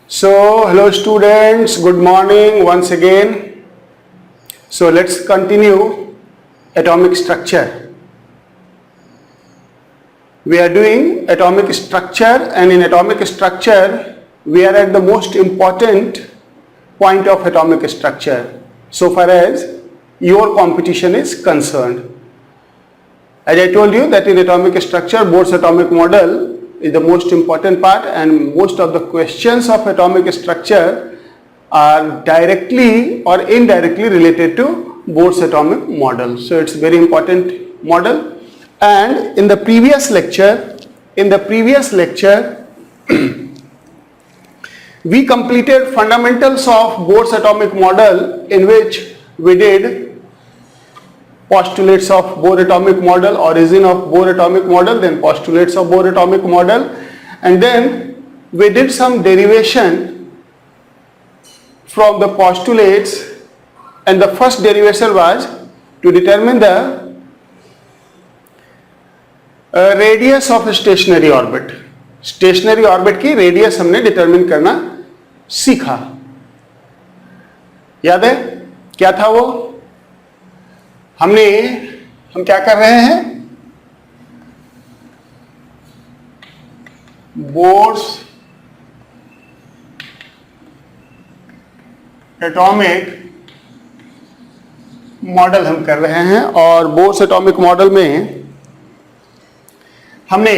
So, hello students, good morning once again. So, let's continue atomic structure. We are doing atomic structure, and in atomic structure, we are at the most important point of atomic structure so far as your competition is concerned. As I told you that in atomic structure, Bohr's atomic model is the most important part, and most of the questions of atomic structure are directly or indirectly related to Bohr's atomic model. So it's very important model. And in the previous lecture, we completed fundamentals of Bohr's atomic model, in which we did postulates of Bohr atomic model, origin of Bohr atomic model, then postulates of Bohr atomic model, and then we did some derivation from the postulates, and the first derivation was to determine the radius of stationary orbit. Stationery orbit की radius हमने determine करना सीखा. याद है क्या था वो? हम क्या कर रहे हैं? बोर्स एटॉमिक मॉडल हम कर रहे हैं, और बोर्स एटॉमिक मॉडल में हमने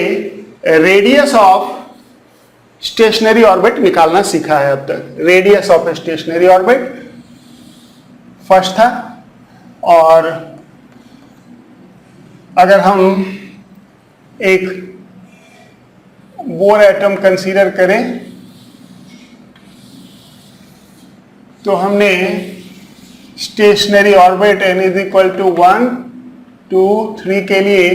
रेडियस ऑफ स्टेशनरी ऑर्बिट निकालना सीखा है. अब तक radius of stationery orbit first था, और अगर हम एक बोर एटम कंसीडर करें तो हमने stationary orbit n is equal to 1, 2, 3 के लिए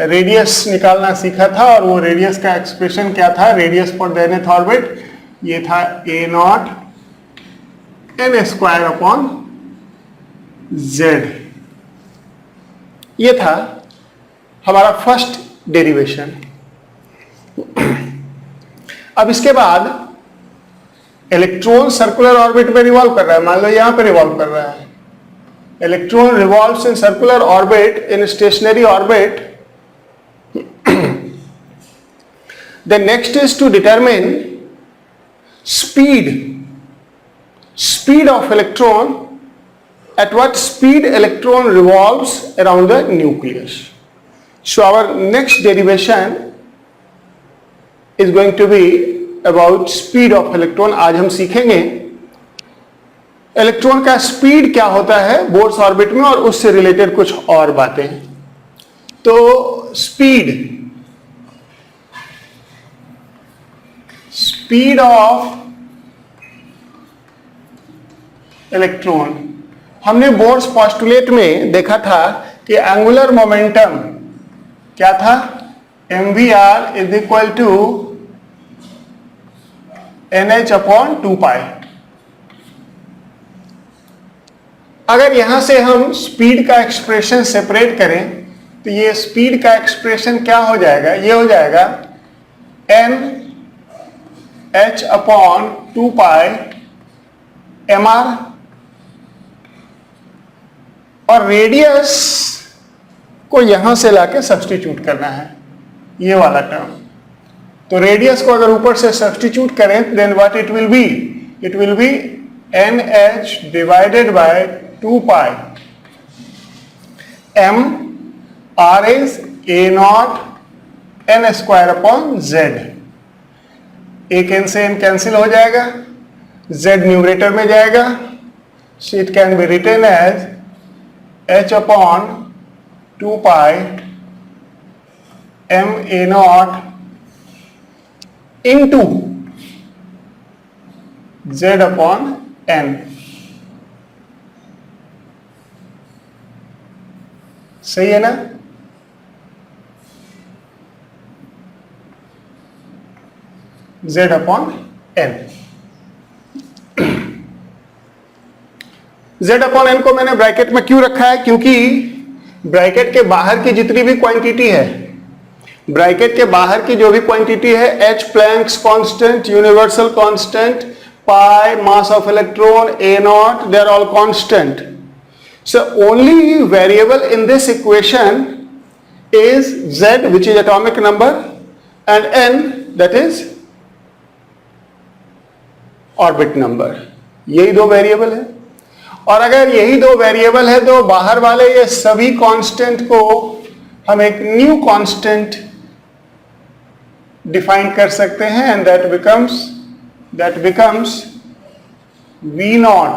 रेडियस निकालना सीखा था, और वो रेडियस का एक्सप्रेशन क्या था? Radius for the nth orbit ये था a0 n square upon z. ये था हमारा फर्स्ट डेरिवेशन. अब इसके बाद इलेक्ट्रॉन सर्कुलर ऑर्बिट में रिवॉल्व कर रहा है. मान लो यहां पे रिवॉल्व कर रहा है. Electron revolves in circular orbit in stationery orbit. The next is to determine speed of electron. At what speed electron revolves around the nucleus. So our next derivation is going to be about speed of electron. आज हम सीखेंगे electron का speed क्या होता है bourse orbit में, और उससे रिलेटेड कुछ और बातें. तो स्पीड ऑफ इलेक्ट्रॉन, हमने बोर्स पोस्टुलेट में देखा था कि एंगुलर मोमेंटम क्या था? mvr is equal to nh upon 2π. अगर यहां से हम स्पीड का एक्सप्रेशन सेपरेट करें तो ये स्पीड का एक्सप्रेशन क्या हो जाएगा? ये हो जाएगा nh अपॉन 2π mr, और रेडियस को यहां से लाके सब्स्टिट्यूट करना है, ये वाला टर्म. तो रेडियस को अगर ऊपर से सब्स्टिट्यूट करें then what it will be? It will be nh divided by 2π. m r is a0 n square upon z. एक n से n कैंसिल हो जाएगा, z न्यूमरेटर में जाएगा. So it can be written as h upon 2π m a0 into z upon n. सही है ना? z upon n. z upon n को मैंने ब्रैकेट में क्यों रखा है? क्योंकि ब्रैकेट के बाहर की जितनी भी क्वांटिटी है ब्रैकेट के बाहर की जो भी क्वांटिटी है, H Planck's constant, universal constant, pi mass of electron, a naught, they are all constant. So only variable in this equation is z, which is atomic number, and n, that is orbit number. यही दो variable है. और अगर यही दो variable है तो बाहर वाले ये सभी कांस्टेंट को हम एक न्यू कांस्टेंट डिफाइन कर सकते हैं, and that becomes v not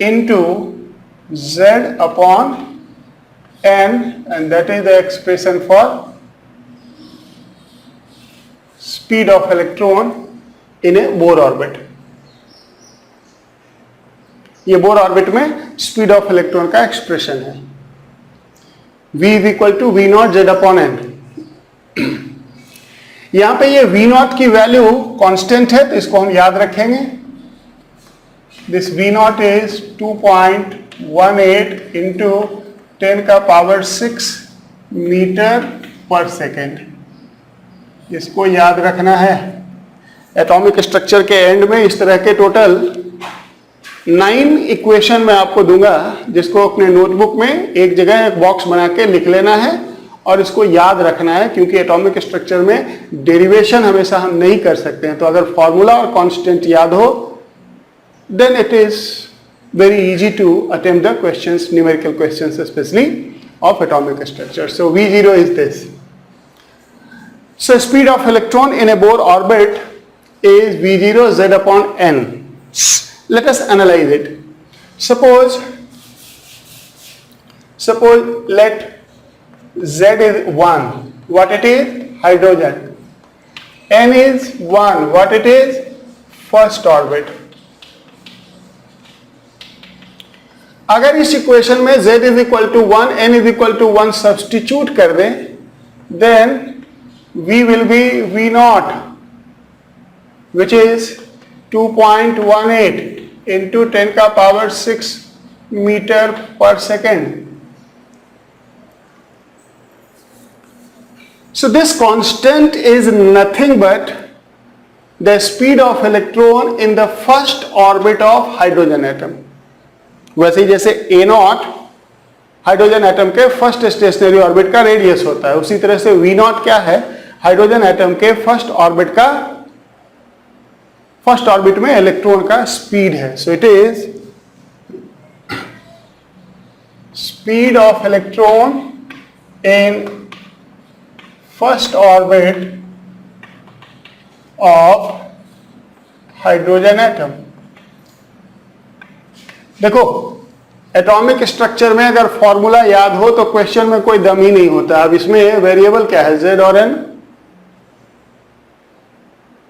into z upon n, and that is the expression for speed of electron in a Bohr orbit. ये बोर ऑर्बिट में स्पीड ऑफ इलेक्ट्रॉन का expression है. v is equal to v naught Z upon N. यहां पे ये v naught की value constant है तो इसको हम याद रखेंगे. This v naught is 2.18 into 10 का पावर 6 मीटर पर सेकेंड. इसको याद रखना है. एटॉमिक स्ट्रक्चर के एंड में इस तरह के टोटल 9 इक्वेशन मैं आपको दूंगा, जिसको अपने नोटबुक में एक जगह एक बॉक्स बना के लिख लेना है और इसको याद रखना है, क्योंकि एटॉमिक स्ट्रक्चर में डेरिवेशन हमेशा हम नहीं कर सकते हैं. तो अगर फॉर्मूला और कांस्टेंट याद हो, then it is very easy to attempt the questions, numerical questions especially of atomic structure. So V0 is this. So speed of electron in a Bohr orbit is V0 z upon n. Let us analyze it. Suppose let z is 1. What it is? Hydrogen. N is 1. What it is? First orbit. अगर इस equation में z is equal to 1, n is equal to 1 substitute कर दें, then v will be v naught, which is 2.18 into 10 का power 6 metre पर second. So this constant is nothing but the speed of electron in the first orbit of hydrogen atom. वैसे ही जैसे a not hydrogen atom के first stationery orbit का radius होता है, उसी तरह से v नॉट क्या है? हाइड्रोजन एटम के फर्स्ट ऑर्बिट में इलेक्ट्रॉन का स्पीड है. So it is speed of electron in first orbit of hydrogen atom. देखो, एटॉमिक स्ट्रक्चर में अगर फॉर्मूला याद हो तो क्वेश्चन में कोई दम ही नहीं होता. अब इसमें वेरिएबल क्या है? z और n.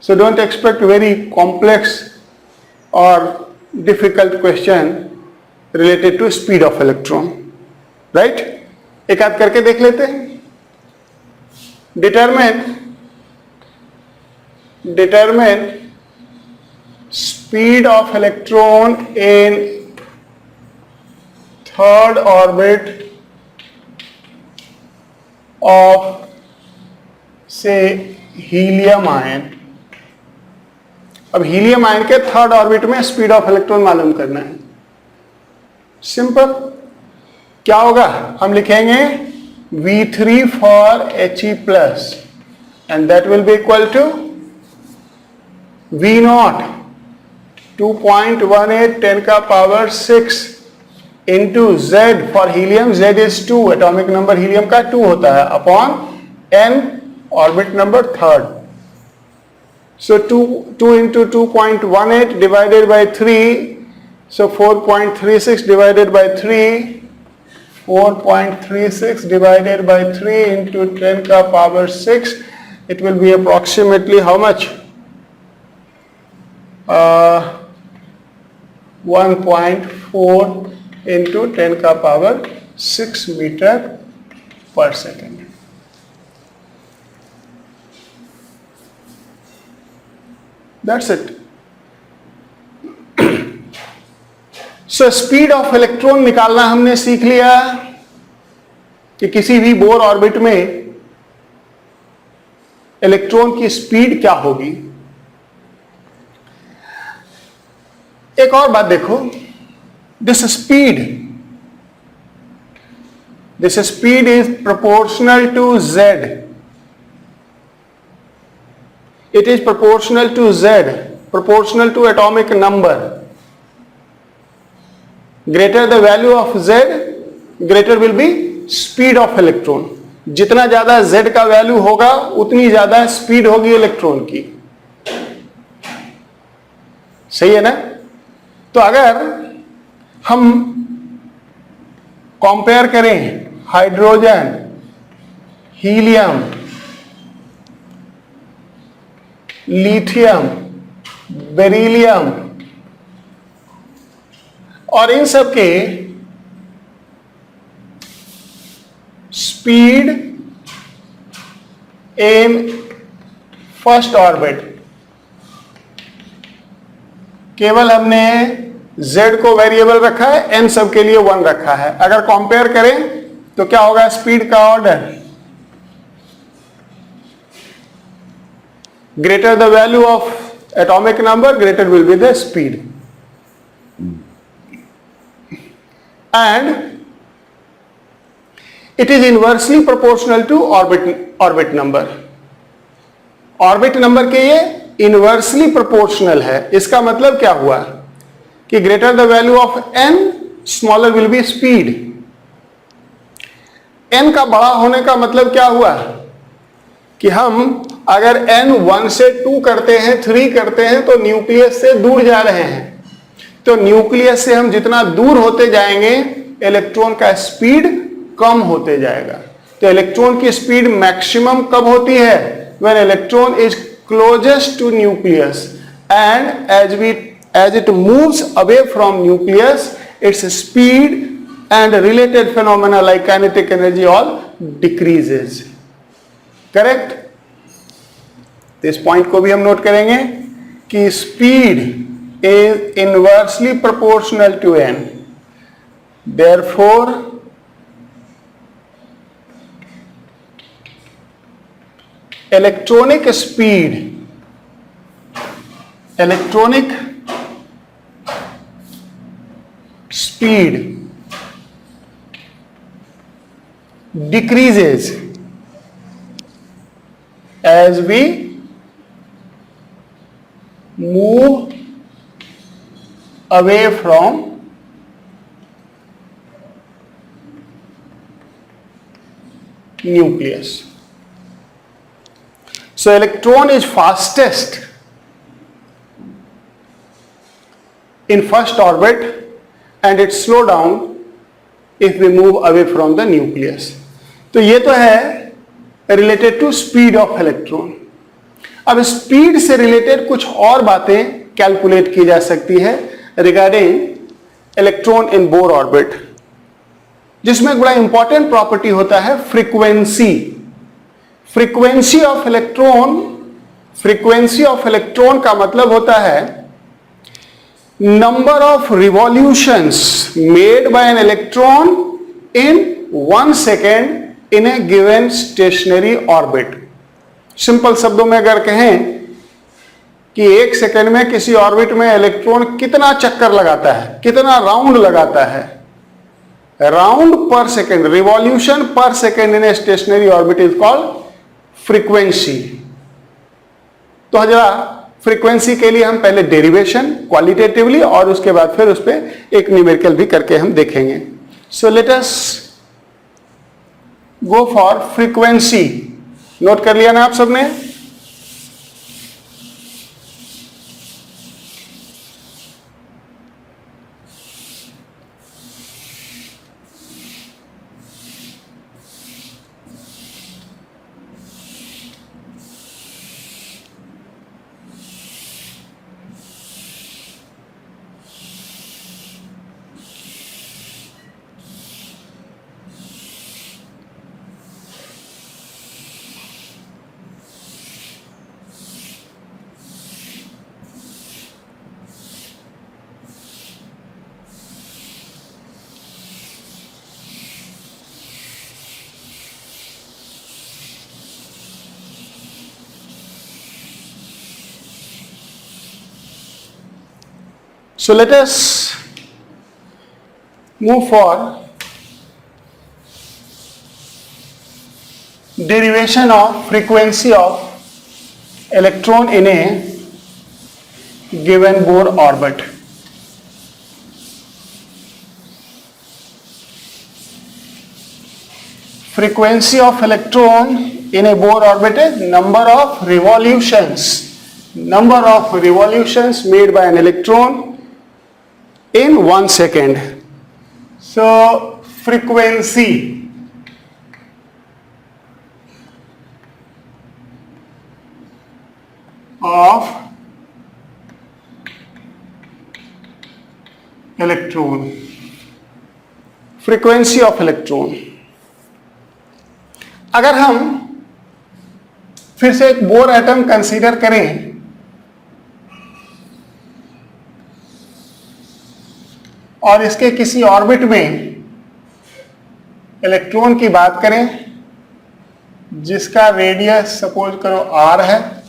So don't expect very complex और difficult question related to speed of electron. Right, एक आध करके देख लेते हैं. determine speed of electron in third orbit of say helium ion. अब हीलियम आयन के थर्ड ऑर्बिट में स्पीड ऑफ इलेक्ट्रॉन मालूम करना है. सिंपल. क्या होगा? हम लिखेंगे V3 for He plus, and that will be equal to V naught 2.18 10 का power 6 into Z for helium. Z is 2, atomic number helium का 2 होता है, upon n orbit number third. So 2 into 2.18 divided by 3, so 4.36 divided by 3, 4.36 divided by 3 into 10 ka power 6, it will be approximately how much? 1.4 into 10 ka power 6 meter per second. That's it. So speed of electron निकालना हमने सीख लिया कि किसी भी Bohr orbit में electron की speed क्या होगी। एक और बात देखो, this speed is proportional to z, it is proportional to z, proportional to atomic number. Greater the value of z, greater will be speed of electron. जितना ज्यादा z का वैल्यू होगा उतनी ज्यादा स्पीड होगी इलेक्ट्रॉन की, सही है ना। तो अगर हम कंपेयर करें हाइड्रोजन, हीलियम, लिथियम, बेरिलियम और इन सब के स्पीड इन फर्स्ट ऑर्बिट, केवल हमने z को वेरिएबल रखा है, n सब के लिए 1 रखा है। अगर कंपेयर करें तो क्या होगा स्पीड का order, greater the value of atomic number, greater will be the speed. And it is inversely proportional to orbit number. Orbit number के ये इनवर्सली प्रोपोर्शनल है। इसका मतलब क्या हुआ कि greater the value of n smaller will be speed. n का बड़ा होने का मतलब क्या हुआ कि हम अगर n 1 से 2 करते हैं, 3 करते हैं तो न्यूक्लियस से दूर जा रहे हैं। तो न्यूक्लियस से हम जितना दूर होते जाएंगे इलेक्ट्रॉन का स्पीड कम होते जाएगा। तो इलेक्ट्रॉन की स्पीड मैक्सिमम कब होती है, when electron is closest to nucleus and as it moves away from nucleus, its speed and related phenomena like kinetic energy all decreases. Correct? तो इस पॉइंट को भी हम नोट करेंगे कि speed is inversely proportional to n, therefore electronic speed decreases as we move away from nucleus. So electron is fastest in first orbit and it slow down if we move away from the nucleus. तो ये तो है related to speed of electron. अब speed से related कुछ और बातें calculate की जा सकती है regarding electron in Bohr orbit, जिसमें बड़ा इंपॉर्टेंट प्रॉपर्टी होता है फ्रीक्वेंसी। फ्रीक्वेंसी ऑफ इलेक्ट्रॉन का मतलब होता है number of revolutions made by an electron in 1 second in a given stationary orbit. Simple शब्दों में अगर कहें कि 1 सेकेंड में किसी ऑर्बिट में इलेक्ट्रॉन कितना चक्कर लगाता है, कितना राउंड लगाता है, राउंड पर सेकेंड, रिवॉल्यूशन पर second in a stationary orbit is called frequency. तो जरा फ्रीक्वेंसी के लिए हम पहले डेरिवेशन क्वालिटेटिवली और उसके बाद फिर उस पर एक न्यूमेरिकल भी करके हम देखेंगे। So let us go for frequency. Note कर लिया ना आप सबने? So let us move for derivation of frequency of electron in a given Bohr orbit. Frequency of electron in a Bohr orbit is number of revolutions made by an electron in 1 second. So frequency of electron, frequency of electron. अगर हम फिर से एक bore atom consider करें, और इसके किसी orbit में इलेक्ट्रॉन की बात करें जिसका रेडियस सपोज करो r है,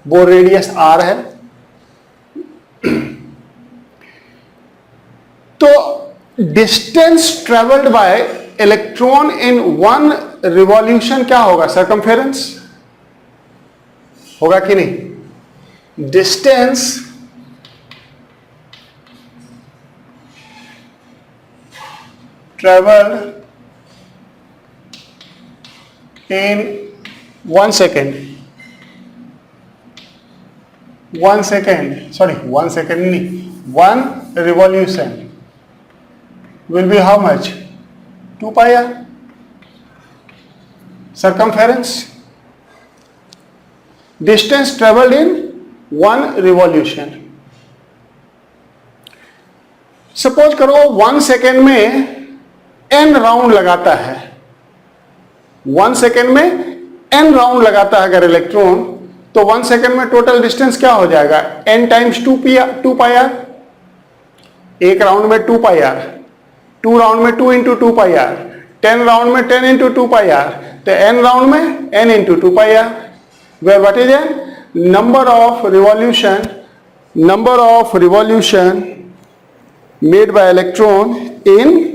बोर रेडियस r है, तो distance travelled by electron in 1 revolution क्या होगा? सरकमफेरेंस होगा कि नहीं? Distance travelled in 1 second, 1 second, sorry 1 second नहीं, 1 revolution will be how much? 2 pi r. Circumference, distance traveled in 1 revolution. Suppose करो 1 सेकेंड में n राउंड लगाता है, 1 सेकेंड में n राउंड लगाता है अगर इलेक्ट्रॉन, तो 1 सेकेंड में टोटल डिस्टेंस क्या हो जाएगा? n times 2 pi r. एक राउंड में 2 pi r, 2 राउंड में 2 इंटू 2 पाई आर, 10 राउंड में 10 इंटू 2 पाई आर, तो n राउंड में n into 2 pi r, where what is n number of revolution made by electron in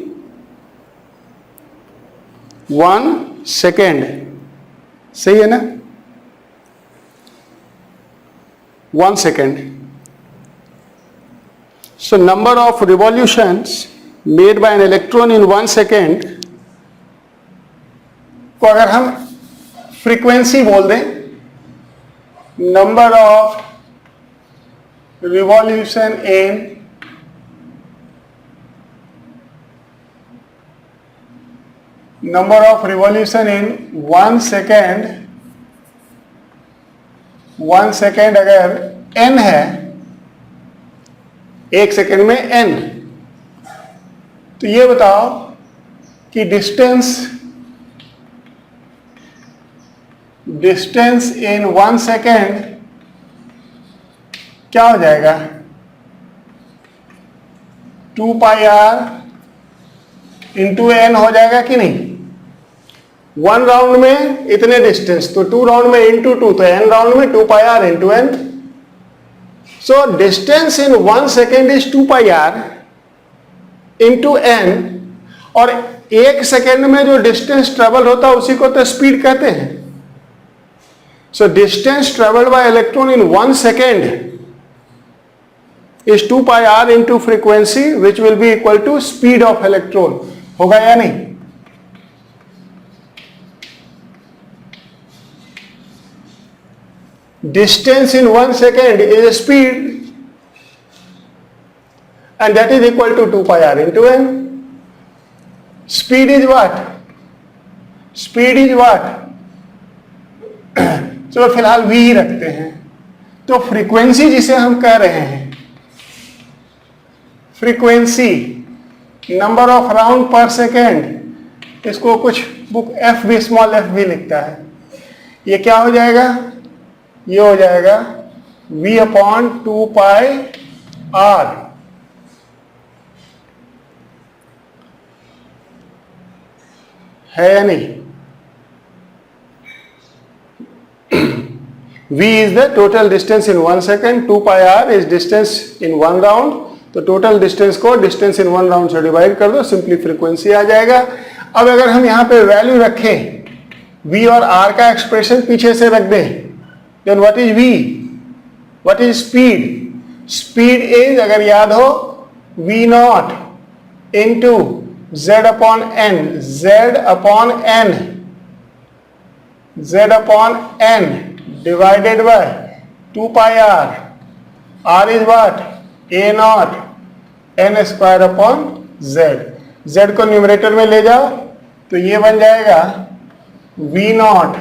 1 second. सही है ना? 1 second. So number of revolutions made by an electron in 1 second को अगर हम frequency बोल दें, number of revolution in 1 second, 1 second अगर n है, 1 सेकेंड में n, तो ये बताओ कि डिस्टेंस इन 1 सेकेंड क्या हो जाएगा? 2 पाई आर इंटू एन हो जाएगा कि नहीं? 1 राउंड में इतने डिस्टेंस, तो 2 राउंड में इंटू 2, तो n राउंड में 2 pi r into n. So distance in 1 second is 2 pi r into n, और 1 सेकेंड में जो डिस्टेंस ट्रेवल होता है उसी को तो स्पीड कहते हैं. So distance travelled by electron in 1 second is 2 pi r into frequency which will be equal to speed of electron. होगा या नहीं? Distance in 1 second is speed, and that is equal to 2 pi r into n. Speed is what? चलो फिलहाल v ही रखते हैं. तो frequency जिसे हम कह रहे हैं, फ्रीक्वेंसी नंबर ऑफ राउंड पर सेकेंड, इसको कुछ बुक f भी स्मॉल f भी लिखता है. ये क्या हो जाएगा? ये हो जाएगा v अपॉन 2 पाई r. है या नहीं? v is the total distance in 1 second, 2 pi r is distance in 1 round, तो टोटल डिस्टेंस को डिस्टेंस इन वन राउंड से डिवाइड कर दो, सिंपली फ्रीक्वेंसी आ जाएगा। अब अगर हम यहाँ पे वैल्यू रखें v और r का एक्सप्रेशन पीछे से रख दें, then what is v, what is speed? Speed is, अगर याद हो, v naught into z upon n, z upon n divided by 2 pi r, r is what, a naught n square upon z। z को numerator में ले जाओ तो ये बन जाएगा v naught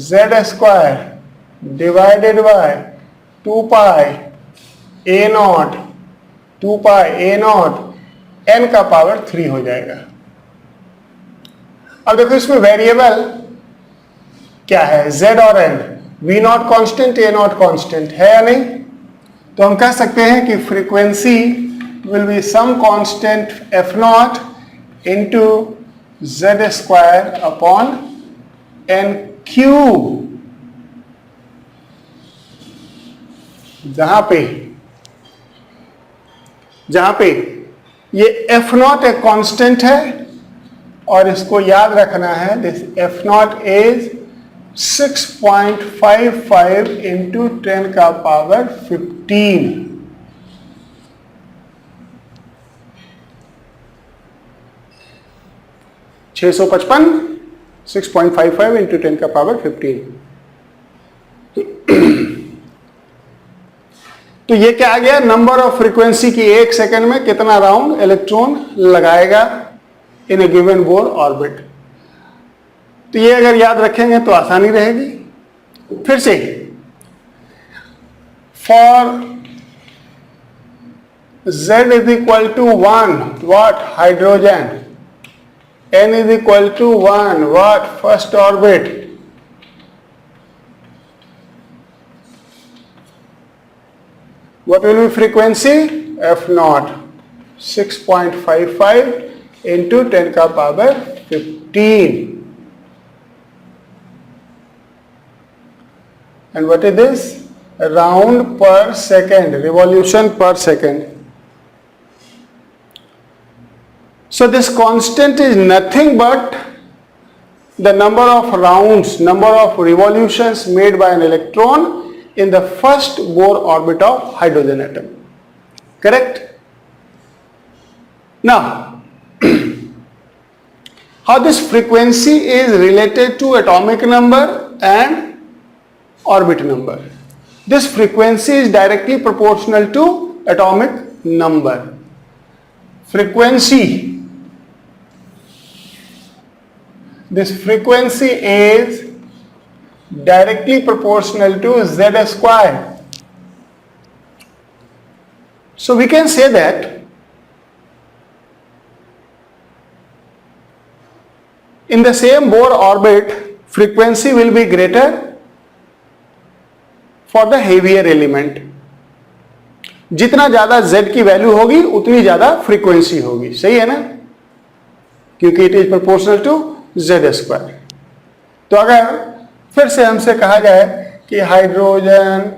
z square divided by 2 pi a naught n का power 3 हो जाएगा। अब देखो इसमें वेरिएबल क्या है, z और n, v naught constant, a naught constant है या नहीं? तो हम कह सकते हैं कि frequency will be some constant f naught into z square upon n cube, जहां पे ये f नॉट एक कांस्टेंट है और इसको याद रखना है, this f not is 6.55 into 10 का पावर 15। छः सौ 6.55 इंटू 10 का पावर 15। तो ये क्या आ गया, नंबर ऑफ फ्रीक्वेंसी की एक सेकंड में कितना राउंड इलेक्ट्रॉन लगाएगा इन ए गिवन बोर ऑर्बिट। तो ये अगर याद रखेंगे तो आसानी रहेगी। फिर से, for z is equal to 1 what, hydrogen, n is equal to 1 what, first orbit, what will be frequency, f naught 6.55 into 10 का power 15, and what is this, round per second, revolution per second. So this constant is nothing but the number of rounds, number of revolutions made by an electron in the first Bohr orbit of hydrogen atom. Correct? Now, how this frequency is related to atomic number and orbit number. This frequency is directly proportional to atomic number. Frequency, this frequency is directly proportional to z square. So we can say that in the same Bohr orbit, frequency will be greater for the heavier element. जितना ज्यादा z की value होगी उतनी ज्यादा frequency होगी, सही है ना, क्योंकि it is proportional to z square. तो अगर फिर से हमसे कहा जाए कि हाइड्रोजन,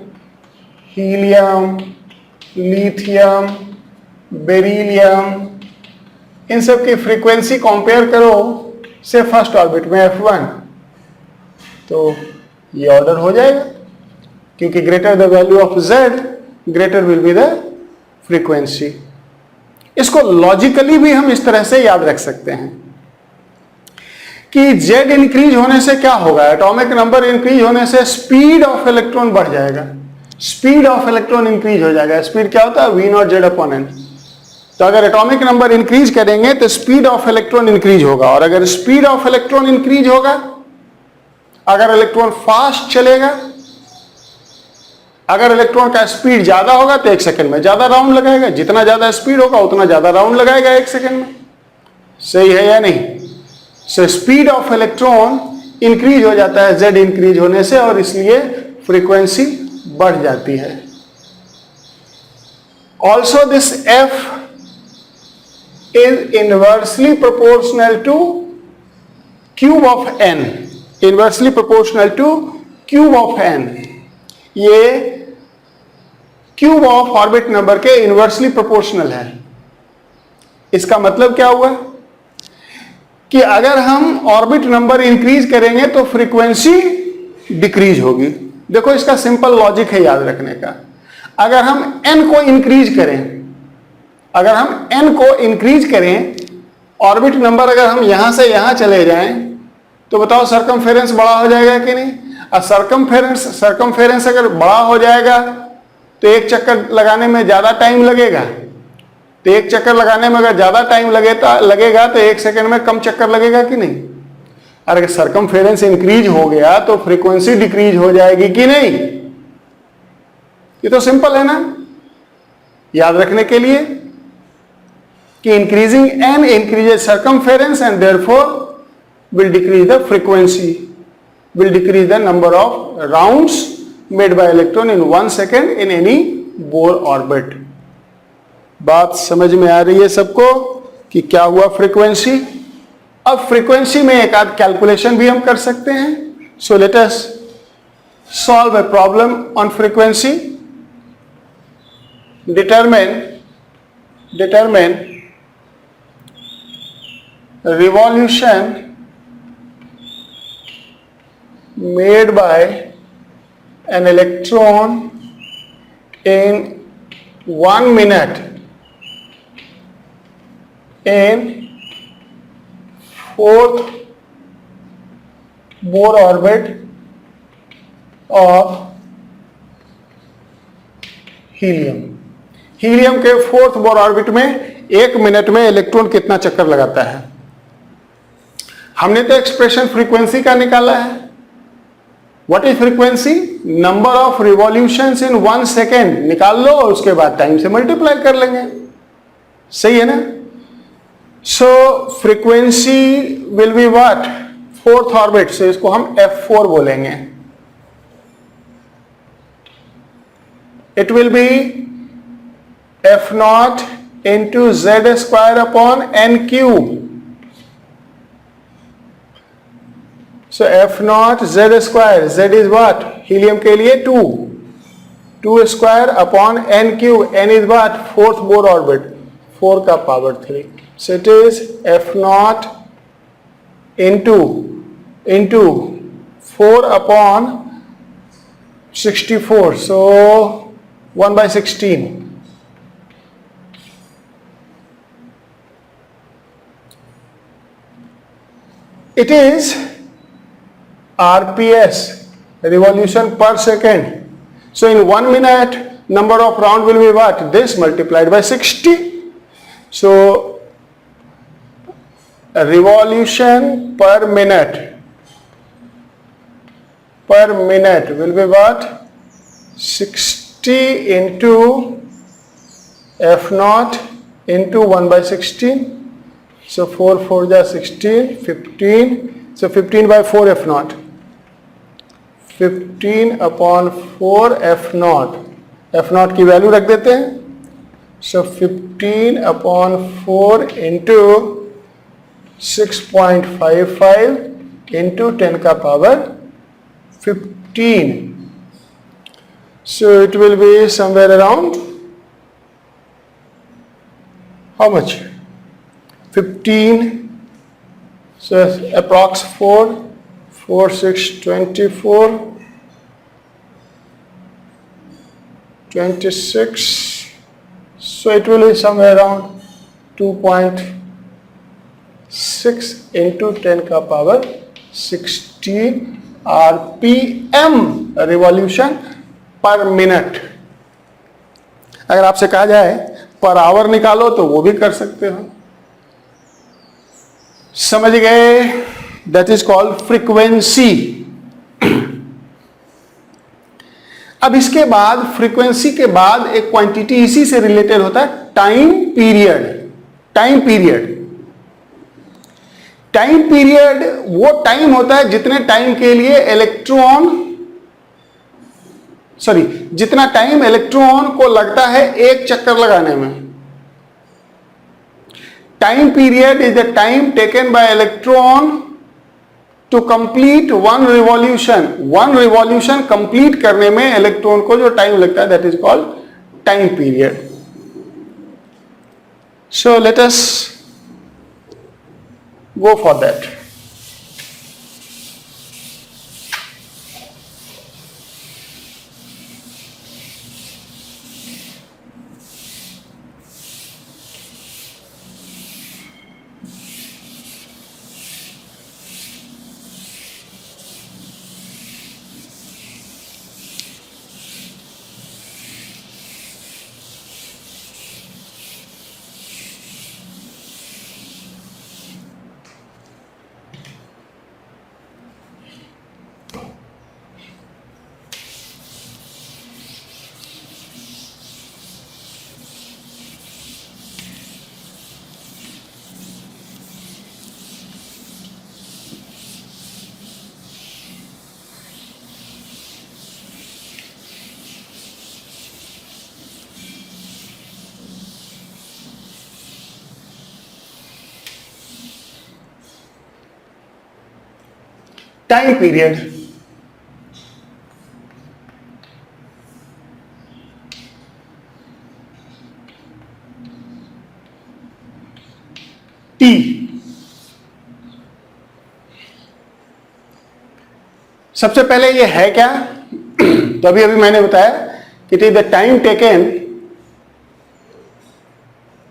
हीलियम, लिथियम, बेरिलियम, इन सब की फ्रीक्वेंसी कंपेयर करो से फर्स्ट ऑर्बिट में f1, तो ये ऑर्डर हो जाएगा, क्योंकि greater the value of z greater will be the frequency. इसको लॉजिकली भी हम इस तरह से याद रख सकते हैं कि z इंक्रीज होने से क्या होगा, एटॉमिक नंबर इंक्रीज होने से स्पीड ऑफ इलेक्ट्रॉन बढ़ जाएगा, स्पीड ऑफ इलेक्ट्रॉन इंक्रीज हो जाएगा। स्पीड क्या होता है, v naught z upon n। तो अगर एटॉमिक नंबर इंक्रीज करेंगे तो स्पीड ऑफ इलेक्ट्रॉन इंक्रीज होगा, और अगर स्पीड ऑफ इलेक्ट्रॉन इंक्रीज होगा, अगर इलेक्ट्रॉन फास्ट चलेगा, अगर इलेक्ट्रॉन का स्पीड ज्यादा होगा तो एक सेकंड में ज्यादा राउंड लगाएगा, जितना ज्यादा स्पीड होगा उतना ज्यादा राउंड लगाएगा एक सेकंड में, सही है या नहीं। So speed of electron increase हो जाता है z इंक्रीज होने से, और इसलिए फ्रीक्वेंसी बढ़ जाती है। Also this f is inversely proportional to cube of n, inversely proportional to cube of n। ये क्यूब ऑफ ऑर्बिट नंबर के इनवर्सली प्रोपोर्शनल है। इसका मतलब क्या हुआ कि अगर हम ऑर्बिट नंबर इंक्रीज करेंगे तो फ्रीक्वेंसी डिक्रीज होगी। देखो इसका सिंपल लॉजिक है याद रखने का। अगर हम n को इंक्रीज करें, ऑर्बिट नंबर अगर हम यहां से यहां चले जाएं तो बताओ सरकमफेरेंस बड़ा हो जाएगा कि नहीं? और सरकमफेरेंस अगर बड़ा हो जाएगा तो एक चक्कर लगाने में ज्यादा टाइम लगेगा। तो एक चक्कर लगाने में अगर ज्यादा टाइम लगेगा तो एक सेकंड में कम चक्कर लगेगा कि नहीं? और अगर सरकमफेरेंस इंक्रीज हो गया तो फ्रीक्वेंसी डिक्रीज हो जाएगी कि नहीं? ये तो सिंपल है ना याद रखने के लिए कि increasing n increases circumference and therefore will decrease the frequency, will decrease the number of rounds made by electron in 1 second in any Bohr orbit। बात समझ में आ रही है सबको कि क्या हुआ फ्रीक्वेंसी? अब फ्रीक्वेंसी में एक आध कैलकुलेशन भी हम कर सकते हैं। So let us solve a problem on frequency. determine revolution made by an electron in 1 minute in 4th Bohr orbit of helium. Helium के 4th बोर ऑर्बिट में 1 मिनट में इलेक्ट्रॉन कितना चक्कर लगाता है? हमने तो एक्सप्रेशन फ्रीक्वेंसी का निकाला है। What is frequency? Number of revolutions in 1 second निकाल लो और उसके बाद टाइम से मल्टीप्लाई कर लेंगे। सही है ना? So frequency will be what? 4th orbit, से इसको हम F4 बोलेंगे। It will be F0 into Z square upon N cube। So F0 Z square, Z is what? Helium के लिए 2 square upon N cube, N is what? 4th Bohr orbit, 4 का power 3। So it is F0 into 4 upon 64, so 1/16। It is RPS, revolution per second. So in 1 minute, number of round will be what? This multiplied by 60. So revolution per minute will be what? 60 into F0 into 1/16. So 4 4 जा 16, 15, so 15/4 F0, 15 upon 4 F0, F0 की value रख देते हैं। So 15 upon 4 into 6.55 into 10 का power 15। So it will be somewhere around how much? 15, so approx 4, 4, 6, 24, 26, so it will be somewhere around 2.6 into 10 का power 16 RPM revolution per minute। अगर आपसे कहा जाए पर आवर निकालो तो वो भी कर सकते हो। समझ गए? That is called frequency. अब इसके बाद फ्रीक्वेंसी के बाद एक क्वांटिटी इसी से रिलेटेड होता है, टाइम पीरियड। टाइम पीरियड वो टाइम होता है जितने टाइम के लिए जितना टाइम इलेक्ट्रॉन को लगता है एक चक्कर लगाने में। Time period is the time taken by electron to complete one revolution. One revolution complete करने में इलेक्ट्रॉन को जो टाइम लगता है that is called time period. So let us go for that. Time period. T. सबसे पहले ये है क्या? तो अभी मैंने बताया it is the time taken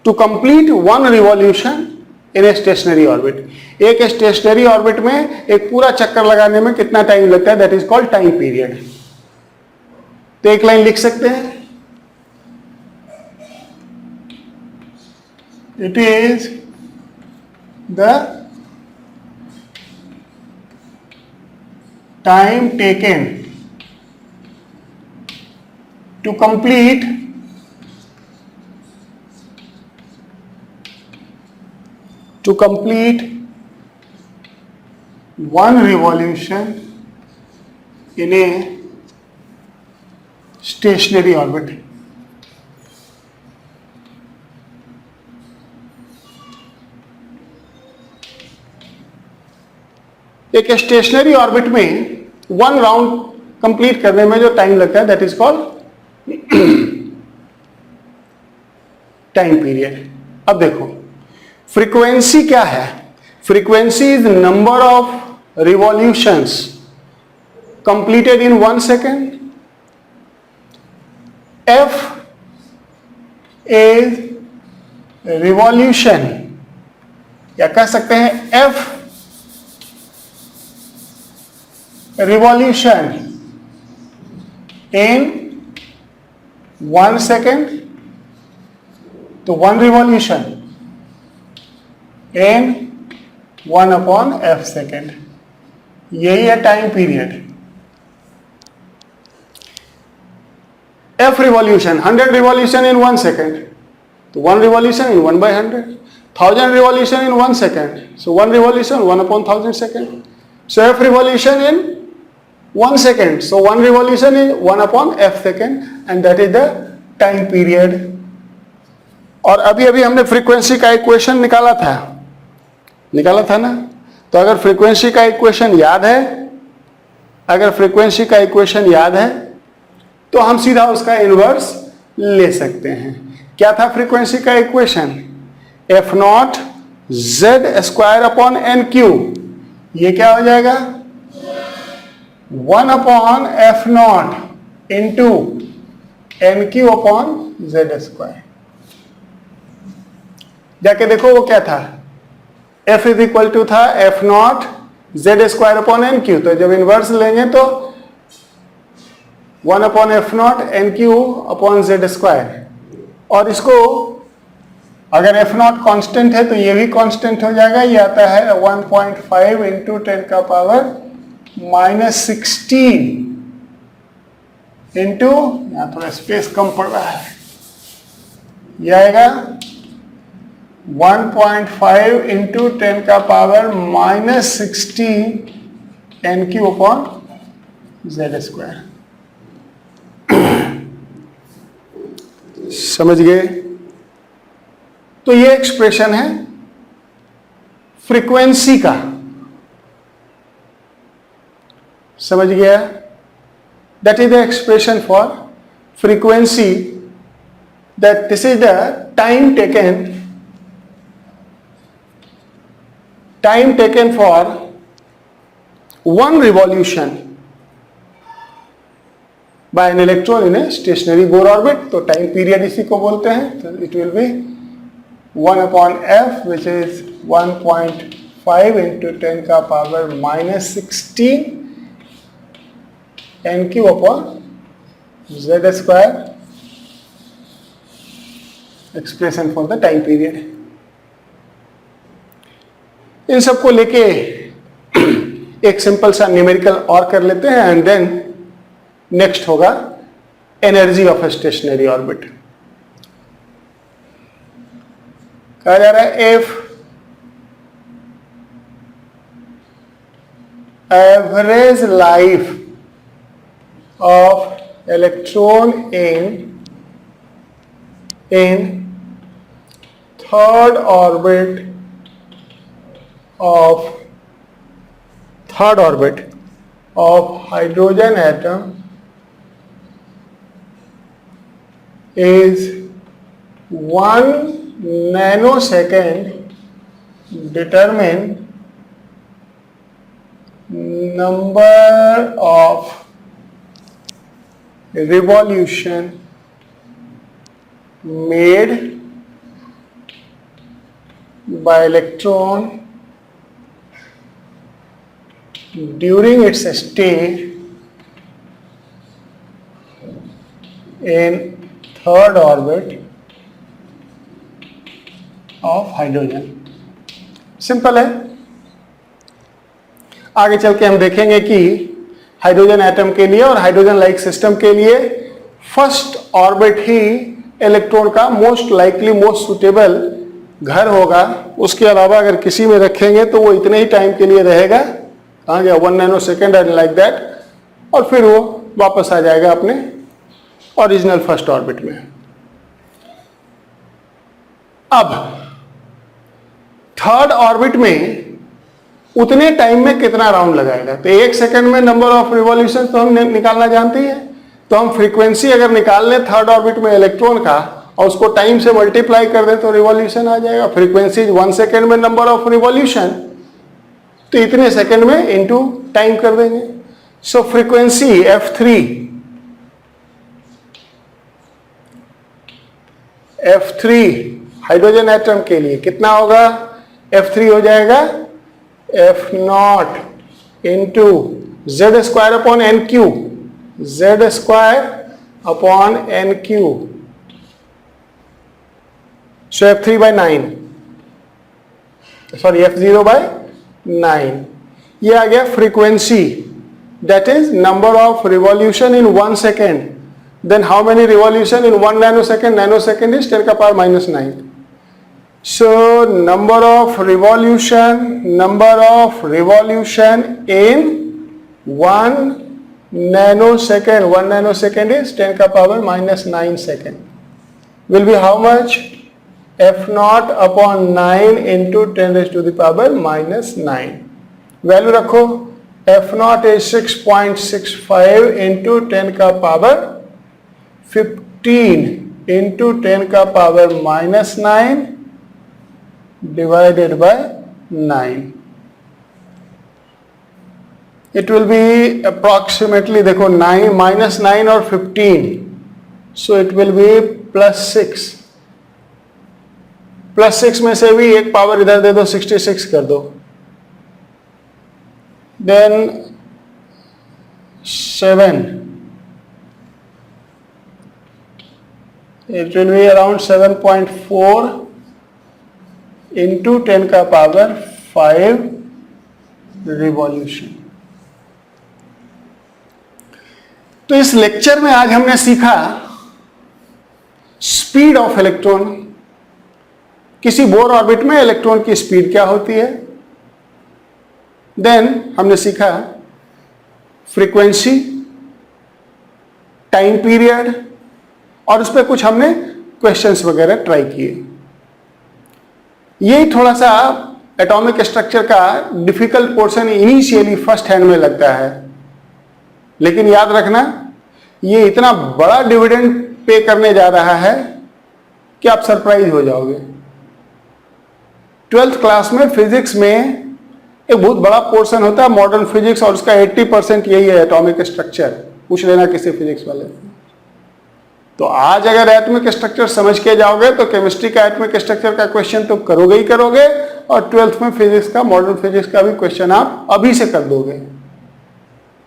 to complete one revolution in a stationary orbit. एक स्टेशनरी ऑर्बिट में एक पूरा चक्कर लगाने में कितना टाइम लगता है, that is called time period. तो एक लाइन लिख सकते हैं, it is the time taken to complete one revolution in a stationary orbit. एक स्टेशनरी ऑर्बिट में वन राउंड कंप्लीट करने में जो टाइम लगता है that is called time period. अब देखो फ्रीक्वेंसी क्या है? Frequency is number of revolutions completed in 1 second. F is revolution, या कह सकते हैं एफ रिवॉल्यूशन इन 1 सेकेंड। तो 1 रिवॉल्यूशन इन 1/f सेकेंड, यही है time period. f revolution 100 revolution in 1 second, तो 1 revolution in 1/100। 1000 revolution in 1 second, so 1 revolution 1/1000 second. So f revolution in 1 second, so 1 revolution is 1/f second and that is the time period। और अभी हमने frequency का equation निकाला था ना। तो अगर फ्रीक्वेंसी का इक्वेशन याद है, तो हम सीधा उसका इनवर्स ले सकते हैं। क्या था फ्रीक्वेंसी का इक्वेशन? f0 z²/n3। ये क्या हो जाएगा? 1/f0 into n3/z²। जाके देखो वो क्या था, f इज इक्वल टू था f0 z²/n3। तो जब इनवर्स लेंगे तो 1/f0 n3/z²। और इसको अगर f0 कांस्टेंट है तो ये भी कांस्टेंट हो जाएगा। ये आता है 1.5 इंटू 10⁻⁻16 इंटू, यहाँ थोड़ा स्पेस कम पड़ रहा है, यह आएगा 1.5 इंटू 10⁻⁻16 n3/z²। समझ गए? तो ये एक्सप्रेशन है फ्रीक्वेंसी का। समझ गया? That is the expression for frequency that this is the time taken for one revolution by an electron in a stationary Bohr orbit. तो टाइम पीरियड इसी को बोलते हैं. तो it will be 1 upon f, which is 1.5 into 10 का power minus 16 n cube upon z square, expression for the time period. इन सबको लेके एक सिंपल सा न्यूमेरिकल और कर लेते हैं एंड देन नेक्स्ट होगा energy of A stationary orbit. कहा जा रहा है if average life of electron in third orbit of hydrogen atom is 1 nanosecond, determine number of revolution made by electron during its stay in third orbit of hydrogen. Simple है. आगे चल के हम देखेंगे कि हाइड्रोजन एटम के लिए और हाइड्रोजन लाइक सिस्टम के लिए फर्स्ट ऑर्बिट ही इलेक्ट्रॉन का मोस्ट लाइकली मोस्ट सुटेबल घर होगा. उसके अलावा अगर किसी में रखेंगे तो वो इतने ही टाइम के लिए रहेगा, कहाँ गया 1 नैनोसेकेंड एंड लाइक दैट, और फिर वो वापस आ जाएगा अपने ओरिजिनल फर्स्ट ऑर्बिट में. अब थर्ड ऑर्बिट में उतने टाइम में कितना राउंड लगाएगा. तो 1 सेकेंड में नंबर ऑफ रिवॉल्यूशन तो हम निकालना जानते हैं. तो हम फ्रीक्वेंसी अगर निकाल लें थर्ड ऑर्बिट में इलेक्ट्रॉन का और उसको टाइम से मल्टीप्लाई कर दें तो रिवॉल्यूशन आ जाएगा. फ्रीक्वेंसी 1 सेकेंड में नंबर ऑफ रिवॉल्यूशन, तो इतने सेकंड में इनटू टाइम कर देंगे. सो फ्रीक्वेंसी F3 हाइड्रोजन एटम के लिए कितना होगा. F3 हो जाएगा F0 into z square upon n cube, z square upon n cube. So F3 by 9, sorry F0 by 9. ये आ गया frequency, that is number of revolution in 1 second. Then how many revolution in 1 nanosecond. Nanosecond is 10 का power minus 9. So number of revolution in 1 nanosecond. 1 nanosecond is 10 का power minus 9 second. Will be how much. F0 upon 9 into 10 raised to the power minus 9. Value रखो. F0 is 6.65 into 10 का power 15 into 10 का power minus 9 divided by 9. It will be approximately, देखो 9 minus 9 और 15, so it will be plus 6. Plus 6 में से भी एक power इधर दे दो, 66 कर दो. Then 7, it will be around 7.4 into 10 का पावर 5 रिवॉल्यूशन. तो इस लेक्चर में आज हमने सीखा स्पीड ऑफ इलेक्ट्रॉन. किसी बोर ऑर्बिट में इलेक्ट्रॉन की स्पीड क्या होती है. देन हमने सीखा फ्रीक्वेंसी, टाइम पीरियड, और उस पर कुछ हमने क्वेश्चंस वगैरह ट्राई किए. यही थोड़ा सा एटॉमिक स्ट्रक्चर का difficult portion initially first hand में लगता है, लेकिन याद रखना ये इतना बड़ा डिविडेंड पे करने जा रहा है कि आप सरप्राइज हो जाओगे। 12th क्लास में फिजिक्स में एक बहुत बड़ा पोर्शन होता है मॉडर्न फिजिक्स, और उसका 80% यही है एटॉमिक स्ट्रक्चर। पूछ लेना किसी फिजिक्स वाले से। तो आज अगर एटॉमिक स्ट्रक्चर समझ के जाओगे तो केमिस्ट्री का एटॉमिक स्ट्रक्चर का क्वेश्चन तो करोगे ही करोगे, और 12th में फिजिक्स का, मॉडर्न फिजिक्स का भी क्वेश्चन आप अभी से कर दोगे।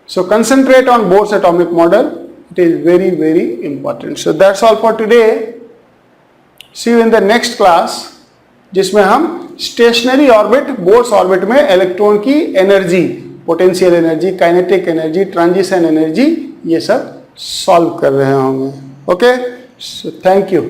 So concentrate on Bohr's atomic model, it is very very important. So that's all for today. See you in the next class, जिसमें हम स्टेशनरी ऑर्बिट, बोर्स ऑर्बिट में इलेक्ट्रॉन की energy, potential energy, kinetic energy, transition energy, ये सब solve कर रहे होंगे। Okay, so thank you.